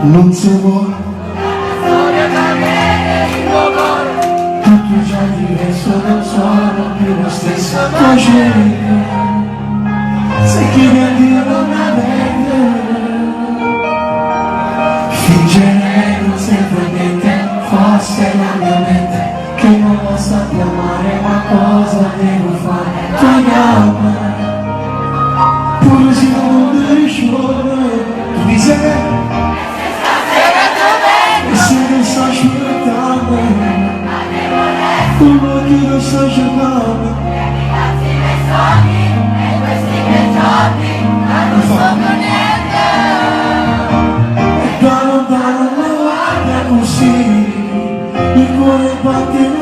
Non si vuole storia da me il tuo cuore, tutto già diverso, non sono più la stessa voce. Se chi mi addio non avete, fingere non serve a niente, forse è la mia mente che non la sa più amare, ma cosa devo fare? Tu amare, pure se non riesci tu mi sei. E se ne sto aspettando, uno che lo sto giocando, i miei sogni e questi miei giorni non so più niente. e da lontano mi guarda così, il cuore batte